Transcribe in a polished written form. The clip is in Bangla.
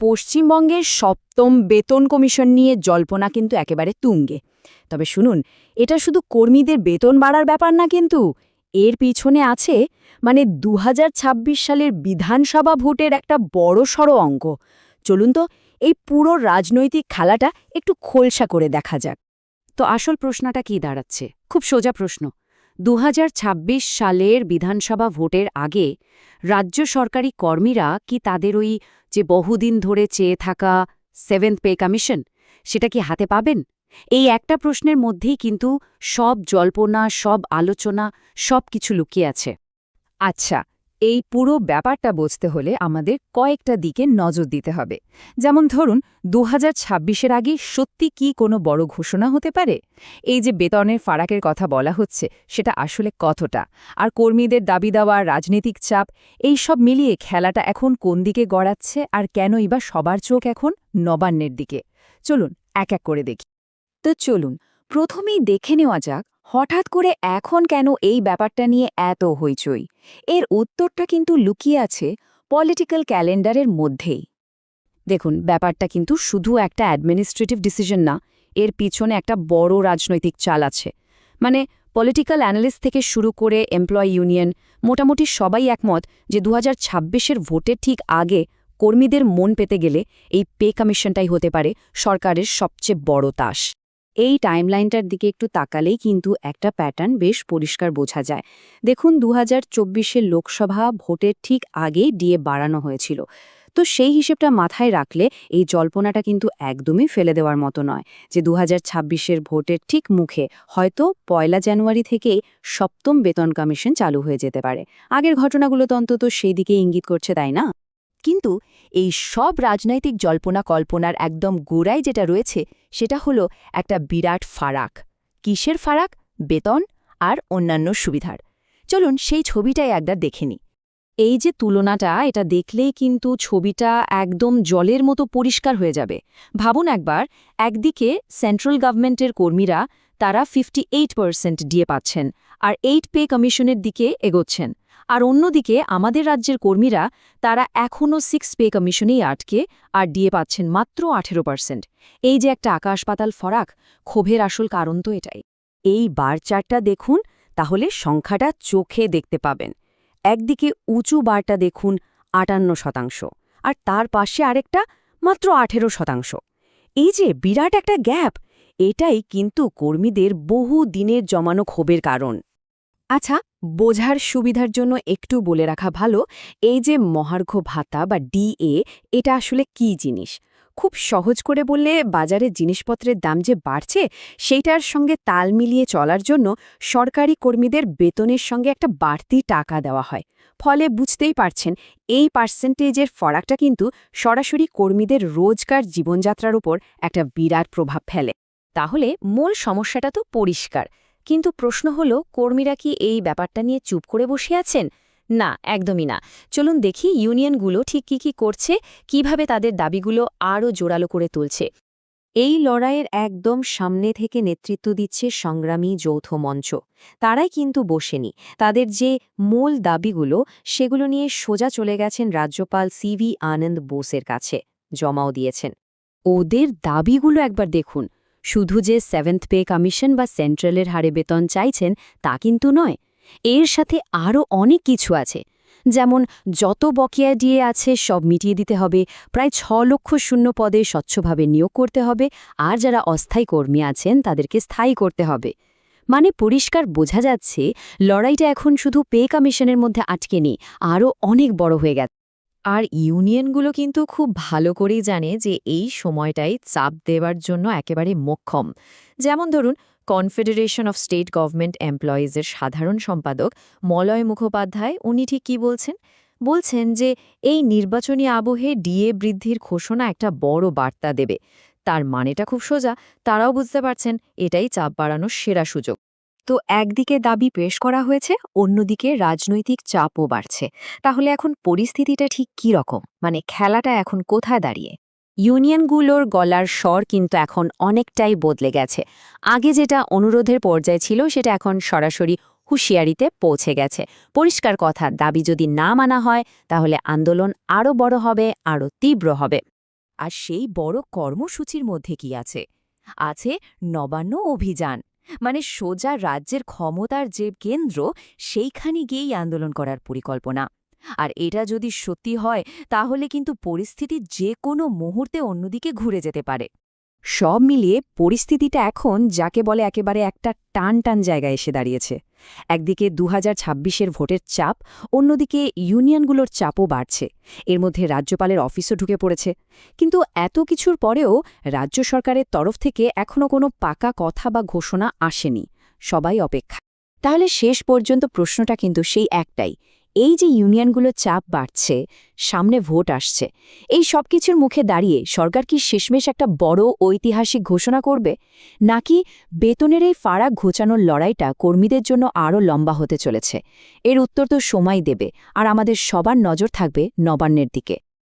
পশ্চিমবঙ্গের সপ্তম বেতন কমিশন নিয়ে জল্পনা কিন্তু একেবারে তুঙ্গে। তবে শুনুন, এটা শুধু কর্মীদের বেতন বাড়ার ব্যাপার না, কিন্তু এর পিছনে আছে ২০২৬ সালের বিধানসভা ভোটের একটা বড়সড় অঙ্ক। চলুন তো এই পুরো রাজনৈতিক খেলাটা একটু খোলসা করে দেখা যাক। তো আসল প্রশ্নটা কি দাঁড়াচ্ছে? খুব সোজা প্রশ্ন। ২০২৬ সালের বিধানসভা ভোটের আগে রাজ্য সরকারি কর্মীরা কি তাদের ওই যে বহুদিন ধরে চেয়ে থাকা 7th পে কমিশন সেটা কি হাতে পাবেন? এই একটা প্রশ্নের মধ্যেই কিন্তু সব জল্পনা, সব আলোচনা, সব কিছু লুকিয়ে আছে। আচ্ছা, এই পুরো ব্যাপারটা বুঝতে হলে আমাদের কয়েকটা দিকে নজর দিতে হবে। যেমন ধরুন, ২০২৬-এর আগে সত্যি কি কোনো বড় ঘোষণা হতে পারে? এই যে বেতনের ফারাকের কথা বলা হচ্ছে, সেটা আসলে কতটা? আর কর্মীদের দাবি দেওয়া, রাজনৈতিক চাপ, এই সব মিলিয়ে খেলাটা এখন কোন দিকে গড়াচ্ছে, আর কেনই বা সবার চোখ এখন নবান্নের দিকে? চলুন এক এক করে দেখি। তো চলুন প্রথমেই দেখে নেওয়া যাক, হঠাৎ করে এখন কেন এই ব্যাপারটা নিয়ে এত হইচই। এর উত্তরটা কিন্তু লুকিয়ে আছে পলিটিক্যাল ক্যালেন্ডারের মধ্যেই। দেখুন, ব্যাপারটা কিন্তু শুধু একটা অ্যাডমিনিস্ট্রেটিভ ডিসিশন না, এর পিছনে একটা বড় রাজনৈতিক চাল আছে। পলিটিক্যাল অ্যানালিস্ট থেকে শুরু করে এমপ্লয়ি ইউনিয়ন, মোটামুটি সবাই একমত যে ২০২৬-এর ভোটের ঠিক আগে কর্মীদের মন পেতে গেলে এই পে কমিশনটাই হতে পারে সরকারের সবচেয়ে বড় তাস। এই টাইমলাইনটার দিকে একটু তাকালেই কিন্তু একটা প্যাটার্ন বেশ পরিষ্কার বোঝা যায়। দেখুন, ২০২৪-এর লোকসভা ভোটের ঠিক আগেই ডিএ বাড়ানো হয়েছিল। তো সেই হিসেবটা মাথায় রাখলে এই জল্পনাটা কিন্তু একদমই ফেলে দেওয়ার মতো নয় যে ২০২৬-এর ভোটের ঠিক মুখে হয়তো ১লা জানুয়ারি থেকেই সপ্তম বেতন কমিশন চালু হয়ে যেতে পারে। আগের ঘটনাগুলো তো অন্তত সেই দিকে ইঙ্গিত করছে, তাই না? কিন্তু এই সব রাজনৈতিক জল্পনা কল্পনার একদম গোড়ায় যেটা রয়েছে, সেটা হলো একটা বিরাট ফারাক। কিসের ফারাক? বেতন আর অন্যান্য সুবিধার। চলুন সেই ছবিটাই একবার দেখে নিই। এই যে তুলনাটা, এটা দেখলেই কিন্তু ছবিটা একদম জলের মতো পরিষ্কার হয়ে যাবে। ভাবুন একবার, একদিকে সেন্ট্রাল গভর্নমেন্টের কর্মীরা তারা 58% ডিএ পাচ্ছেন আর 8 পে কমিশনের দিকে এগোচ্ছেন, আর অন্যদিকে আমাদের রাজ্যের কর্মীরা তারা এখনও 6 পে কমিশনেই আটকে আর ডিএ পাচ্ছেন মাত্র 18%। এই যে একটা আকাশ পাতাল ফারাক, ক্ষোভের আসল কারণ তো এটাই। এই বার চার্টটা দেখুন, তাহলে সংখ্যাটা চোখে দেখতে পাবেন। একদিকে উঁচু বারটা দেখুন ৫৮%, আর তার পাশে আরেকটা মাত্র ১৮%। এই যে বিরাট একটা গ্যাপ, এটাই কিন্তু কর্মীদের বহু দিনের জমানো ক্ষোভের কারণ। আচ্ছা, বোঝার সুবিধার জন্য একটু বলে রাখা ভালো, এই যে মহার্ঘ ভাতা বা ডিএ, এটা আসলে কি জিনিস? খুব সহজ করে বললে, বাজারে জিনিসপত্রের দাম যে বাড়ছে, সেইটার সঙ্গে তাল মিলিয়ে চলার জন্য সরকারি কর্মীদের বেতনের সঙ্গে একটা বাড়তি টাকা দেওয়া হয়। ফলে বুঝতেই পারছেন, এই পার্সেন্টেজের ফারাকটা কিন্তু সরাসরি কর্মীদের রোজকার জীবনযাত্রার উপর একটা বিরাট প্রভাব ফেলে। তাহলে মূল সমস্যাটা তো পরিষ্কার, কিন্তু প্রশ্ন হলো, কর্মীরা কি এই ব্যাপারটা নিয়ে চুপ করে বসে আছেন? না, একদমই না। চলুন দেখি ইউনিয়নগুলো ঠিক কি করছে, কিভাবে তাদের দাবিগুলো আরও জোরালো করে তুলছে। এই লড়াইয়ের একদম সামনে থেকে নেতৃত্ব দিচ্ছে সংগ্রামী যৌথ মঞ্চ। তারাই কিন্তু বসেনি। তাদের যে মূল দাবিগুলো, সেগুলো নিয়ে সোজা চলে গেছেন রাজ্যপাল সিভি আনন্দ বোসের কাছে, জমাও দিয়েছেন। ওদের দাবিগুলো একবার দেখুন। শুধু যে 7th পে কমিশন বা সেন্ট্রালের হারে বেতন চাইছেন তা কিন্তু নয়, এর সাথে আরও অনেক কিছু আছে। যেমন যত বকেয়া ডিএ আছে সব মিটিয়ে দিতে হবে, প্রায় ৬ লক্ষ শূন্য পদে স্বচ্ছভাবে নিয়োগ করতে হবে, আর যারা অস্থায়ী কর্মী আছেন তাদেরকে স্থায়ী করতে হবে। পরিষ্কার বোঝা যাচ্ছে, লড়াইটা এখন শুধু পে কমিশনের মধ্যে আটকে নেই, আরও অনেক বড় হয়ে গেছে। আর ইউনিয়নগুলো কিন্তু খুব ভালো করেই জানে যে এই সময়টাই চাপ দেওয়ার জন্য একেবারে মোক্ষম। যেমন ধরুন, কনফেডারেশন অফ স্টেট গভর্নমেন্ট এমপ্লয়িজের সাধারণ সম্পাদক মলয় মুখোপাধ্যায়, উনি ঠিক কী বলছেন? বলছেন যে এই নির্বাচনী আবহে ডিএ বৃদ্ধির ঘোষণা একটা বড় বার্তা দেবে। তার মানেটা খুব সোজা, তারাও বুঝতে পারছেন এটাই চাপ বাড়ানোর সেরা সুযোগ। তো একদিকে দাবি পেশ করা হয়েছে, অন্যদিকে রাজনৈতিক চাপও বাড়ছে। তাহলে এখন পরিস্থিতিটা ঠিক কী রকম? খেলাটা এখন কোথায় দাঁড়িয়ে? ইউনিয়নগুলোর গলার স্বর কিন্তু এখন অনেকটাই বদলে গেছে। আগে যেটা অনুরোধের পর্যায়ে ছিল, সেটা এখন সরাসরি হুঁশিয়ারিতে পৌঁছে গেছে। পরিষ্কার কথা, দাবি যদি না মানা হয়, তাহলে আন্দোলন আরও বড় হবে, আরও তীব্র হবে। আর সেই বড় কর্মসূচির মধ্যে কি আছে? আছে নবান্ন অভিযান, মানে সোজা রাজ্যের ক্ষমতার যে কেন্দ্র সেইখানে গিয়েই আন্দোলন করার পরিকল্পনা। আর এটা যদি সত্যি হয় তাহলে কিন্তু পরিস্থিতি যে কোনো মুহূর্তে অন্যদিকে ঘুরে যেতে পারে। সব মিলিয়ে পরিস্থিতিটা এখন যাকে বলে একেবারে একটা টান টান জায়গায় এসে দাঁড়িয়েছে। একদিকে ২০২৬-এর ভোটের চাপ, অন্যদিকে ইউনিয়নগুলোর চাপও বাড়ছে। এর মধ্যে রাজ্যপালের অফিসও ঢুকে পড়েছে। কিন্তু এত কিছুর পরেও রাজ্য সরকারের তরফ থেকে এখনও কোনো পাকা কথা বা ঘোষণা আসেনি। সবাই অপেক্ষা। তাহলে শেষ পর্যন্ত প্রশ্নটা কিন্তু সেই একটাই, এই যে ইউনিয়নগুলোর চাপ বাড়ছে, সামনে ভোট আসছে, এই সব কিছুর মুখে দাঁড়িয়ে সরকার কি শেষমেশ একটা বড় ঐতিহাসিক ঘোষণা করবে, নাকি বেতনের এই ফারাক ঘোচানোর লড়াইটা কর্মীদের জন্য আরও লম্বা হতে চলেছে? এর উত্তর তো সময় দেবে, আর আমাদের সবার নজর থাকবে নবান্নের দিকে।